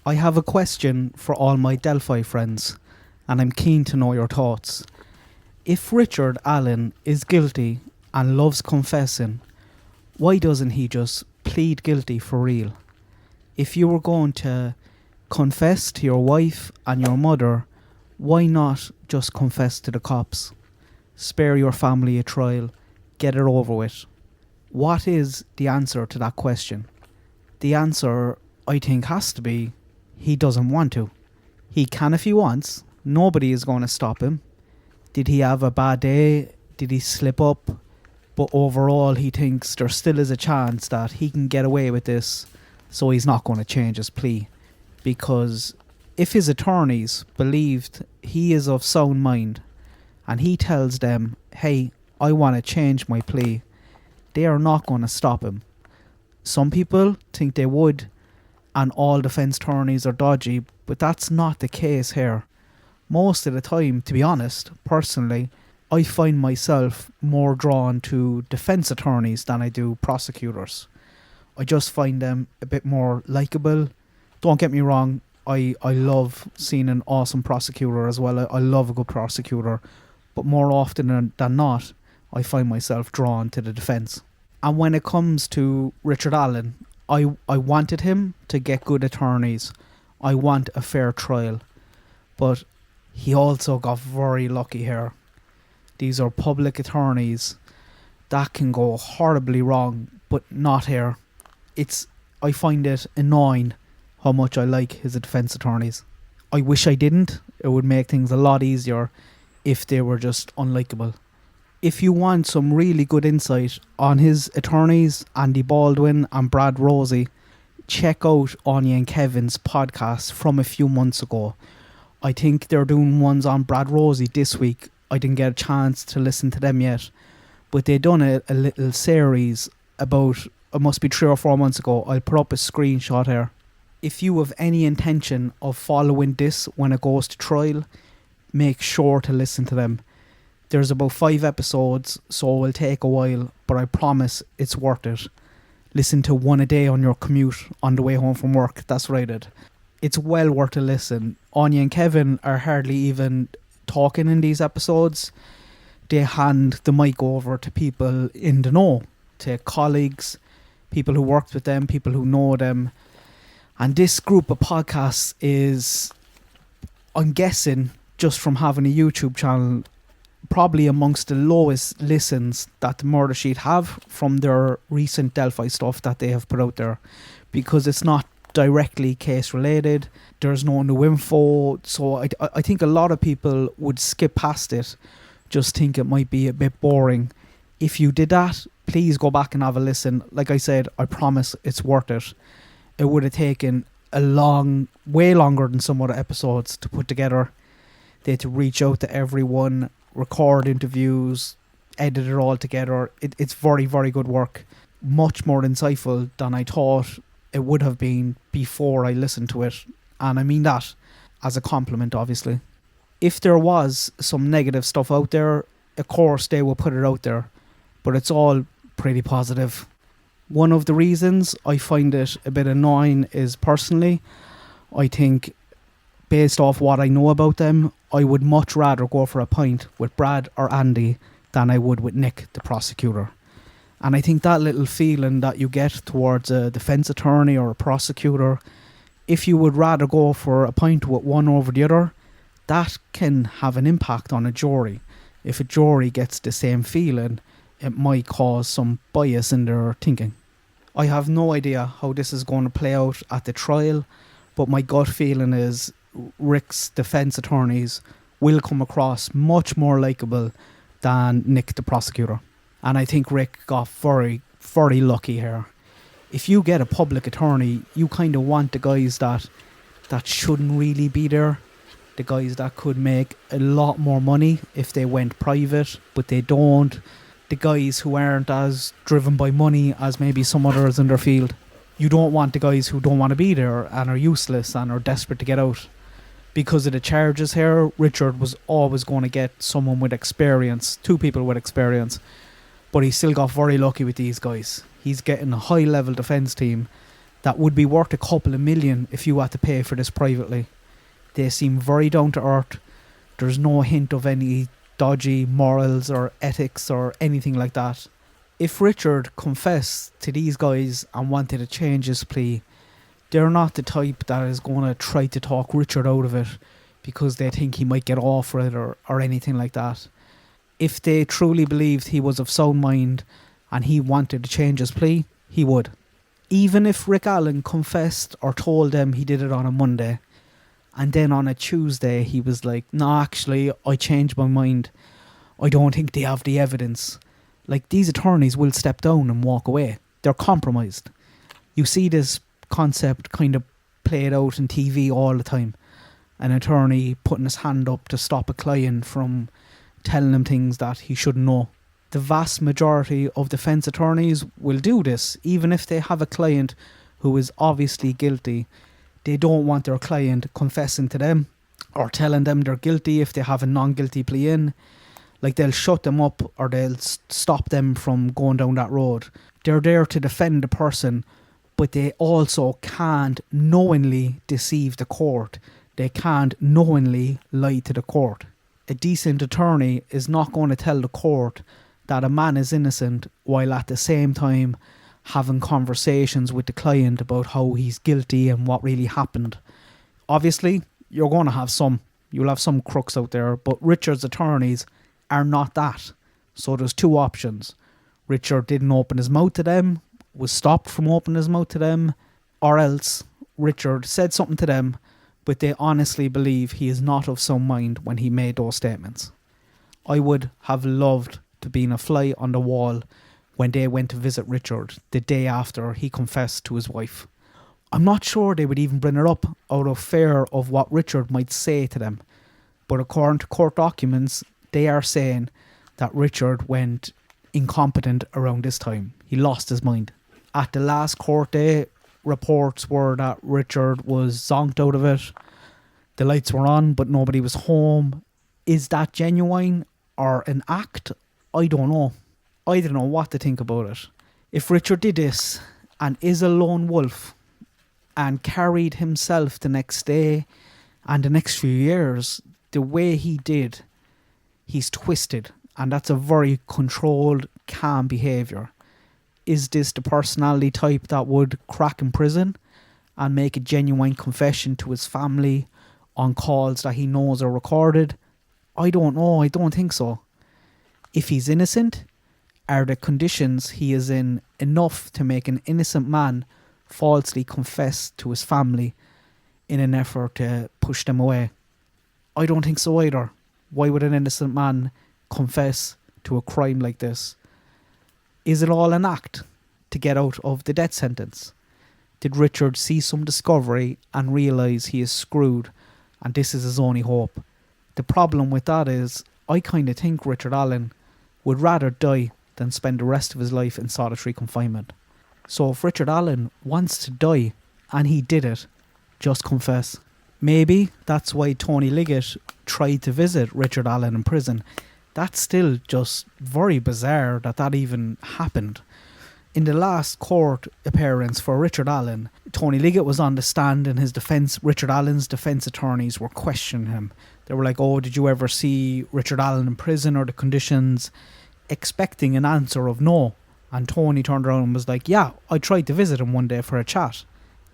I have a question for all my Delphi friends, and I'm keen to know your thoughts. If Richard Allen is guilty and loves confessing, why doesn't he just plead guilty for real? If you were going to confess to your wife and your mother, why not just confess to the cops? Spare your family a trial, get it over with. What is the answer to that question? The answer, I think, has to be he doesn't want to. He can if he wants. Nobody is going to stop him. Did he have a bad day? Did he slip up? But overall, he thinks there still is a chance that he can get away with this, so he's not going to change his plea. Because if his attorneys believed he is of sound mind, and he tells them, hey, I want to change my plea, they are not going to stop him. Some people think they would, and all defence attorneys are dodgy, but that's not the case here. Most of the time, to be honest, personally, I find myself more drawn to defence attorneys than I do prosecutors. I just find them a bit more likeable. Don't get me wrong, I love seeing an awesome prosecutor as well. I love a good prosecutor. But more often than not, I find myself drawn to the defence. And when it comes to Richard Allen, I wanted him to get good attorneys. I want a fair trial. But he also got very lucky here. These are public attorneys. That can go horribly wrong, but not here. I find it annoying how much I like his defence attorneys. I wish I didn't. It would make things a lot easier if they were just unlikable. If you want some really good insight on his attorneys, Andy Baldwin and Brad Rosie, check out Anya and Kevin's podcast from a few months ago. I think they're doing ones on Brad Rosie this week. I didn't get a chance to listen to them yet, but they done a little series about, it must be 3 or 4 months ago. I'll put up a screenshot here. If you have any intention of following this when it goes to trial, make sure to listen to them. There's about 5 episodes, so it will take a while, but I promise it's worth it. Listen to one a day on your commute on the way home from work. That's rated. It's well worth a listen. Anya and Kevin are hardly even talking in these episodes. They hand the mic over to people in the know, to colleagues, people who worked with them, people who know them. And this group of podcasts is, I'm guessing, just from having a YouTube channel, probably amongst the lowest listens that the Murder Sheet have from their recent Delphi stuff that they have put out there, because it's not directly case related. There's no new info, so I think a lot of people would skip past it, just think it might be a bit boring. If you did that, please go back and have a listen. Like I said, I promise it's worth it. It would have taken way longer than some other episodes to put together. They had to reach out to everyone, record interviews, edit it all together. It's very, very good work. Much more insightful than I thought it would have been before I listened to it. And I mean that as a compliment, obviously. If there was some negative stuff out there, of course they will put it out there. But it's all pretty positive. One of the reasons I find it a bit annoying is, personally, I think, based off what I know about them, I would much rather go for a pint with Brad or Andy than I would with Nick, the prosecutor. And I think that little feeling that you get towards a defence attorney or a prosecutor, if you would rather go for a pint with one over the other, that can have an impact on a jury. If a jury gets the same feeling, it might cause some bias in their thinking. I have no idea how this is going to play out at the trial, but my gut feeling is Rick's defence attorneys will come across much more likeable than Nick, the prosecutor. And I think Rick got very, very lucky here. If you get a public attorney, you kind of want the guys that shouldn't really be there. The guys that could make a lot more money if they went private, but they don't. The guys who aren't as driven by money as maybe some others in their field. You don't want the guys who don't want to be there and are useless and are desperate to get out. Because of the charges here, Richard was always going to get someone with experience, 2 people with experience. But he still got very lucky with these guys. He's getting a high-level defence team that would be worth a couple of million if you had to pay for this privately. They seem very down to earth. There's no hint of any dodgy morals or ethics or anything like that. If Richard confessed to these guys and wanted to change his plea, they're not the type that is going to try to talk Richard out of it because they think he might get off for it or anything like that. If they truly believed he was of sound mind and he wanted to change his plea, he would. Even if Rick Allen confessed or told them he did it on a Monday, and then on a Tuesday he was like, no, actually, I changed my mind. I don't think they have the evidence. Like, these attorneys will step down and walk away. They're compromised. You see this concept kind of played out in TV all the time. An attorney putting his hand up to stop a client from telling him things that he shouldn't know. The vast majority of defence attorneys will do this, even if they have a client who is obviously guilty. They don't want their client confessing to them or telling them they're guilty if they have a non-guilty plea in. Like, they'll shut them up or they'll stop them from going down that road. They're there to defend the person, but they also can't knowingly deceive the court. They can't knowingly lie to the court. A decent attorney is not going to tell the court that a man is innocent while at the same time having conversations with the client about how he's guilty and what really happened. Obviously, you're going to have some. You'll have some crooks out there, but Richard's attorneys are not that. So there's two options. Richard didn't open his mouth to them, was stopped from opening his mouth to them, or else Richard said something to them, but they honestly believe he is not of sound mind when he made those statements. I would have loved to be a fly on the wall when they went to visit Richard the day after he confessed to his wife. I'm not sure they would even bring it up out of fear of what Richard might say to them, but according to court documents, they are saying that Richard went incompetent around this time. He lost his mind. At the last court day, reports were that Richard was zonked out of it. The lights were on, but nobody was home. Is that genuine or an act? I don't know. I don't know what to think about it. If Richard did this and is a lone wolf and carried himself the next day and the next few years the way he did, he's twisted, and that's a very controlled, calm behaviour. Is this the personality type that would crack in prison and make a genuine confession to his family on calls that he knows are recorded? I don't know. I don't think so. If he's innocent, are the conditions he is in enough to make an innocent man falsely confess to his family in an effort to push them away? I don't think so either. Why would an innocent man confess to a crime like this? Is it all an act to get out of the death sentence? Did Richard see some discovery and realise he is screwed and this is his only hope? The problem with that is, I kind of think Richard Allen would rather die than spend the rest of his life in solitary confinement. So if Richard Allen wants to die, and he did it, just confess. Maybe that's why Tony Liggett tried to visit Richard Allen in prison. That's still just very bizarre that even happened. In the last court appearance for Richard Allen, Tony Liggett was on the stand in his defence. Richard Allen's defence attorneys were questioning him. They were like, oh, did you ever see Richard Allen in prison or the conditions? Expecting an answer of no. And Tony turned around and was like, yeah, I tried to visit him one day for a chat.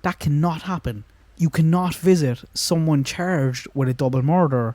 That cannot happen. You cannot visit someone charged with a double murder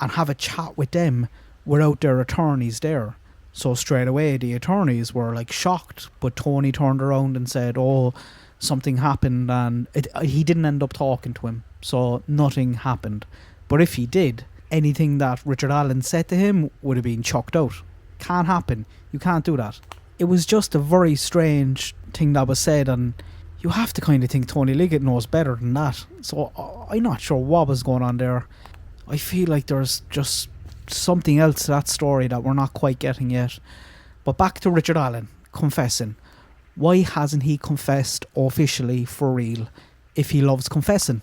and have a chat with them without their attorneys there. So straight away the attorneys were like shocked, but Tony turned around and said, oh, something happened, and he didn't end up talking to him, so nothing happened. But if he did, anything that Richard Allen said to him would have been chucked out. Can't happen. You can't do that. It was just a very strange thing that was said, and you have to kind of think Tony Liggett knows better than that. So I'm not sure what was going on there. I feel like there's just something else to that story that we're not quite getting yet. But back to Richard Allen confessing. Why hasn't he confessed officially for real if he loves confessing?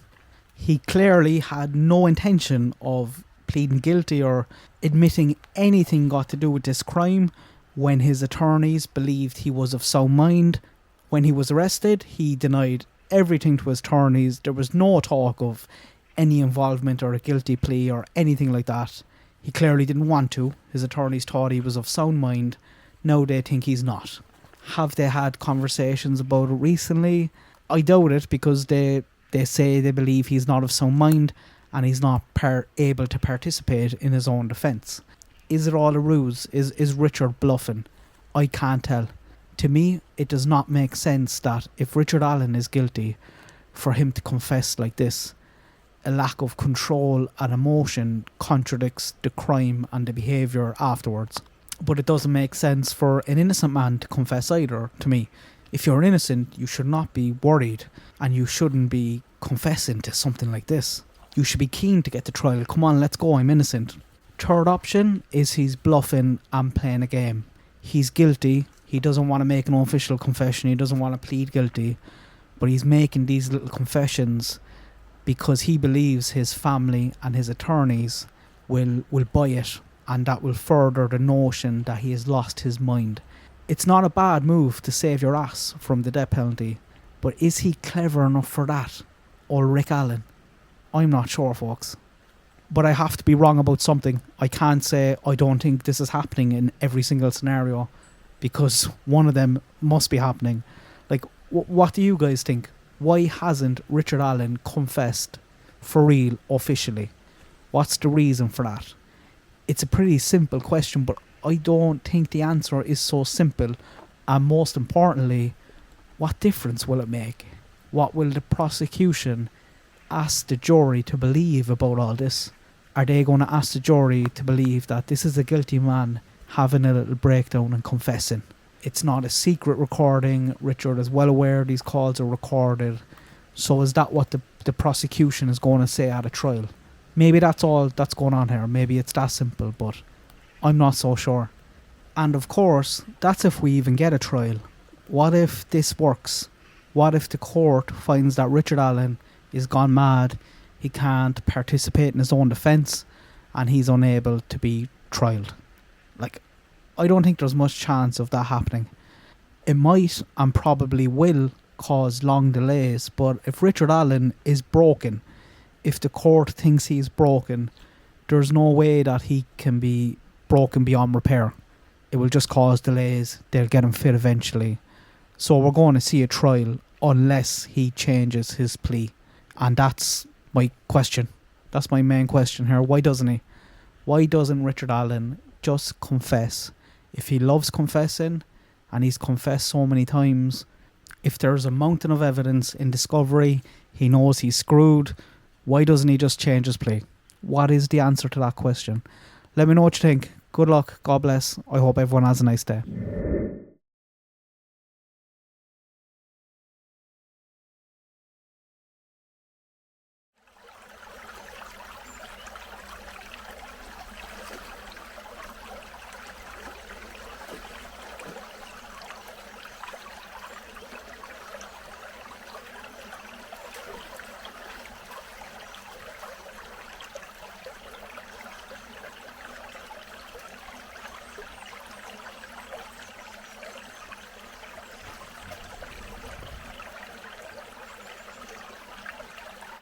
He clearly had no intention of pleading guilty or admitting anything got to do with this crime when his attorneys believed he was of sound mind. When he was arrested, he denied everything to his attorneys. There was no talk of any involvement or a guilty plea or anything like that. He clearly didn't want to. His attorneys thought he was of sound mind. Now they think he's not. Have they had conversations about it recently? I doubt it, because they say they believe he's not of sound mind and he's not able to participate in his own defence. Is it all a ruse? Is Richard bluffing? I can't tell. To me, it does not make sense that if Richard Allen is guilty, for him to confess like this. A lack of control and emotion contradicts the crime and the behaviour afterwards. But it doesn't make sense for an innocent man to confess either, to me. If you're innocent, you should not be worried, and you shouldn't be confessing to something like this. You should be keen to get to trial. Come on, let's go, I'm innocent. Third option is he's bluffing and playing a game. He's guilty. He doesn't want to make an official confession. He doesn't want to plead guilty. But he's making these little confessions because he believes his family and his attorneys will buy it, and that will further the notion that he has lost his mind. It's not a bad move to save your ass from the death penalty, but is he clever enough for that? Or Rick Allen? I'm not sure, folks. But I have to be wrong about something. I can't say I don't think this is happening in every single scenario, because one of them must be happening. Like, what do you guys think? Why hasn't Richard Allen confessed for real officially? What's the reason for that? It's a pretty simple question, but I don't think the answer is so simple. And most importantly, what difference will it make? What will the prosecution ask the jury to believe about all this? Are they going to ask the jury to believe that this is a guilty man having a little breakdown and confessing? It's not a secret recording. Richard is well aware these calls are recorded. So is that what the prosecution is going to say at a trial? Maybe that's all that's going on here. Maybe it's that simple, but I'm not so sure. And of course, that's if we even get a trial. What if this works? What if the court finds that Richard Allen is gone mad, he can't participate in his own defence, and he's unable to be trialled? Like, I don't think there's much chance of that happening. It might and probably will cause long delays, but if Richard Allen is broken, if the court thinks he's broken, there's no way that he can be broken beyond repair. It will just cause delays. They'll get him fit eventually. So we're going to see a trial unless he changes his plea. And that's my question. That's my main question here. Why doesn't he? Why doesn't Richard Allen just confess? If he loves confessing, and he's confessed so many times, if there's a mountain of evidence in discovery, he knows he's screwed, why doesn't he just change his plea? What is the answer to that question? Let me know what you think. Good luck. God bless. I hope everyone has a nice day.